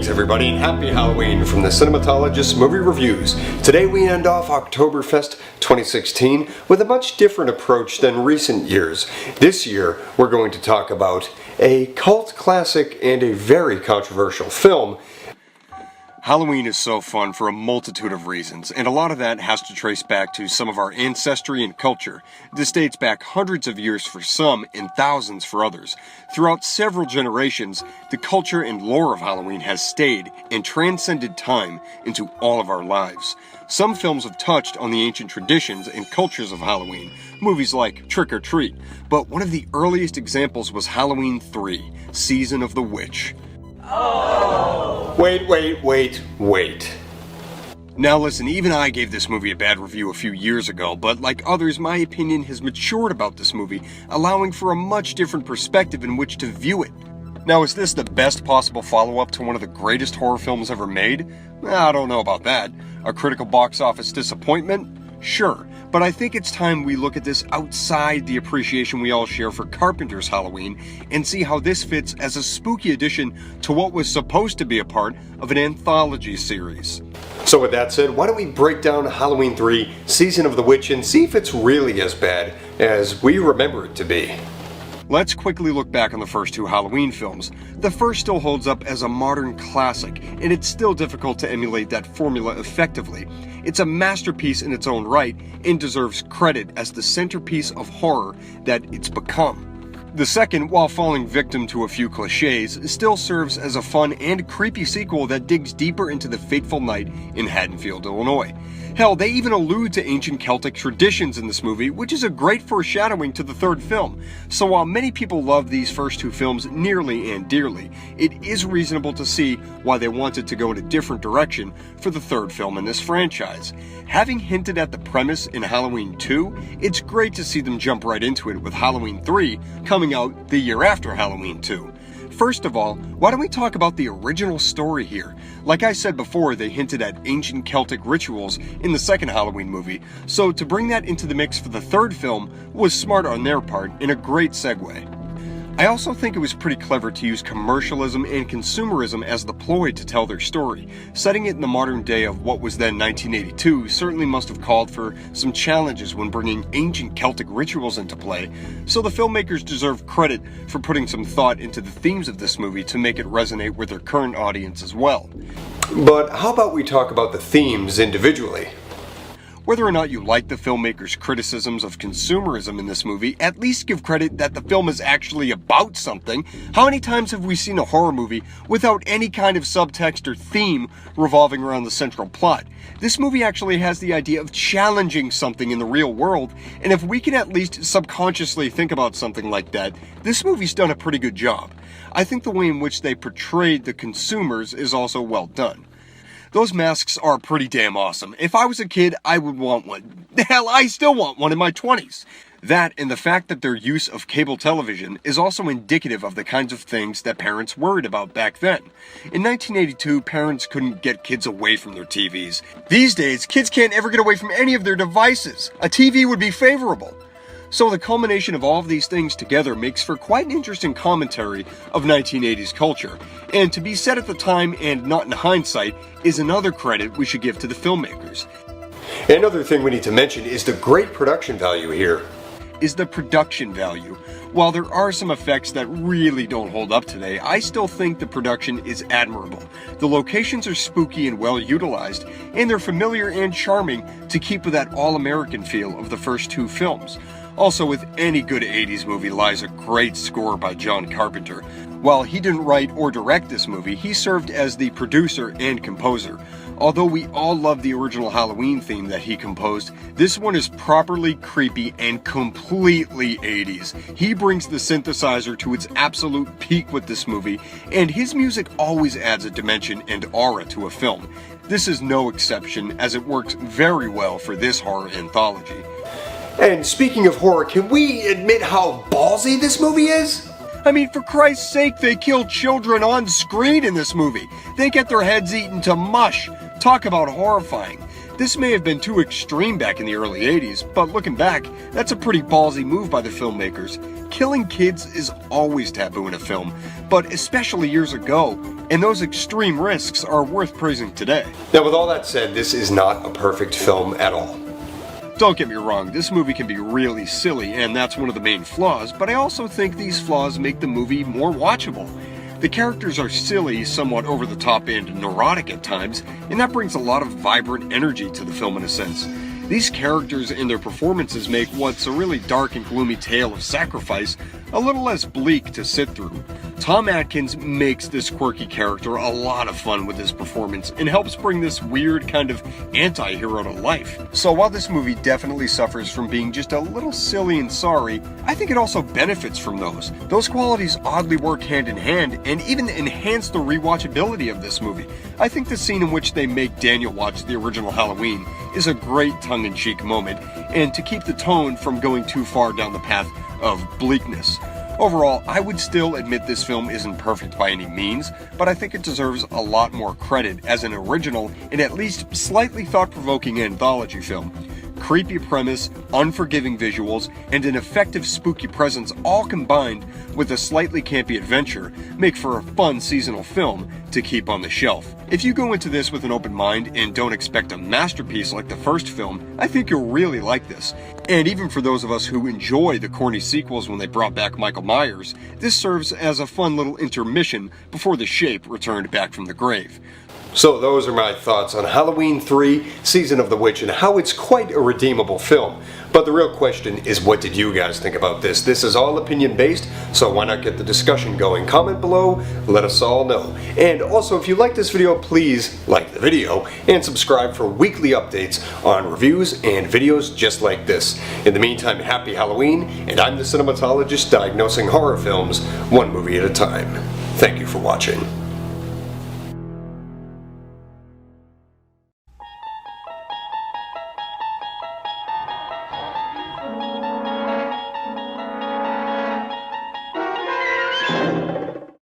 Greetings everybody, and happy Halloween from the Cinematologist Movie Reviews. Today we end off Oktoberfest 2016 with a much different approach than recent years. This year we're going to talk about a cult classic and a very controversial film. Halloween is so fun for a multitude of reasons, and a lot of that has to trace back to some of our ancestry and culture. This dates back hundreds of years for some and thousands for others. Throughout several generations, the culture and lore of Halloween has stayed and transcended time into all of our lives. Some films have touched on the ancient traditions and cultures of Halloween, movies like Trick or Treat, but one of the earliest examples was Halloween 3, Season of the Witch. Wait. Now listen, even I gave this movie a bad review a few years ago, but like others, my opinion has matured about this movie, allowing for a much different perspective in which to view it. Now, is this the best possible follow-up to one of the greatest horror films ever made? I don't know about that. A critical box office disappointment? Sure, but I think it's time we look at this outside the appreciation we all share for Carpenter's Halloween and see how this fits as a spooky addition to what was supposed to be a part of an anthology series. So with that said, why don't we break down Halloween 3, Season of the Witch, and see if it's really as bad as we remember it to be. Let's quickly look back on the first two Halloween films. The first still holds up as a modern classic, and it's still difficult to emulate that formula effectively. It's a masterpiece in its own right, and deserves credit as the centerpiece of horror that it's become. The second, while falling victim to a few cliches, still serves as a fun and creepy sequel that digs deeper into the fateful night in Haddonfield, Illinois. Hell, they even allude to ancient Celtic traditions in this movie, which is a great foreshadowing to the third film. So while many people love these first two films nearly and dearly, it is reasonable to see why they wanted to go in a different direction for the third film in this franchise. Having hinted at the premise in Halloween 2, it's great to see them jump right into it with Halloween 3 coming out the year after Halloween 2. First of all, why don't we talk about the original story here? Like I said before, they hinted at ancient Celtic rituals in the second Halloween movie, so to bring that into the mix for the third film was smart on their part and a great segue. I also think it was pretty clever to use commercialism and consumerism as the ploy to tell their story. Setting it in the modern day of what was then 1982 certainly must have called for some challenges when bringing ancient Celtic rituals into play, so the filmmakers deserve credit for putting some thought into the themes of this movie to make it resonate with their current audience as well. But how about we talk about the themes individually? Whether or not you like the filmmaker's criticisms of consumerism in this movie, at least give credit that the film is actually about something. How many times have we seen a horror movie without any kind of subtext or theme revolving around the central plot? This movie actually has the idea of challenging something in the real world, and if we can at least subconsciously think about something like that, this movie's done a pretty good job. I think the way in which they portrayed the consumers is also well done. Those masks are pretty damn awesome. If I was a kid, I would want one. Hell, I still want one in my 20s. That and the fact that their use of cable television is also indicative of the kinds of things that parents worried about back then. In 1982, parents couldn't get kids away from their TVs. These days, kids can't ever get away from any of their devices. A TV would be favorable. So the culmination of all of these things together makes for quite an interesting commentary of 1980s culture, and to be said at the time and not in hindsight is another credit we should give to the filmmakers. Another thing we need to mention is the great production value here. While there are some effects that really don't hold up today, I still think the production is admirable. The locations are spooky and well utilized, and they're familiar and charming to keep with that all-American feel of the first two films. Also, with any good 80s movie lies a great score by John Carpenter. While he didn't write or direct this movie, he served as the producer and composer. Although we all love the original Halloween theme that he composed, this one is properly creepy and completely 80s. He brings the synthesizer to its absolute peak with this movie, and his music always adds a dimension and aura to a film. This is no exception, as it works very well for this horror anthology. And speaking of horror, can we admit how ballsy this movie is? I mean, for Christ's sake, they kill children on screen in this movie. They get their heads eaten to mush. Talk about horrifying. This may have been too extreme back in the early 80s, but looking back, that's a pretty ballsy move by the filmmakers. Killing kids is always taboo in a film, but especially years ago, and those extreme risks are worth praising today. Now, with all that said, this is not a perfect film at all. Don't get me wrong, this movie can be really silly, and that's one of the main flaws, but I also think these flaws make the movie more watchable. The characters are silly, somewhat over the top and neurotic at times, and that brings a lot of vibrant energy to the film in a sense. These characters and their performances make what's a really dark and gloomy tale of sacrifice a little less bleak to sit through. Tom Atkins makes this quirky character a lot of fun with his performance and helps bring this weird kind of anti-hero to life. So while this movie definitely suffers from being just a little silly and sorry, I think it also benefits from those. Those qualities oddly work hand in hand and even enhance the rewatchability of this movie. I think the scene in which they make Daniel watch the original Halloween is a great tongue-in-cheek moment, and to keep the tone from going too far down the path of bleakness. Overall, I would still admit this film isn't perfect by any means, but I think it deserves a lot more credit as an original and at least slightly thought-provoking anthology film. Creepy premise, unforgiving visuals, and an effective spooky presence all combined with a slightly campy adventure make for a fun seasonal film to keep on the shelf. If you go into this with an open mind and don't expect a masterpiece like the first film, I think you'll really like this. And even for those of us who enjoy the corny sequels when they brought back Michael Myers, this serves as a fun little intermission before the Shape returned back from the grave. So those are my thoughts on Halloween 3, Season of the Witch, and how it's quite a redeemable film. But the real question is, what did you guys think about this? This is all opinion based, so why not get the discussion going? Comment below, let us all know. And also, if you like this video, please like the video and subscribe for weekly updates on reviews and videos just like this. In the meantime, happy Halloween, and I'm the cinematologist diagnosing horror films one movie at a time. Thank you for watching.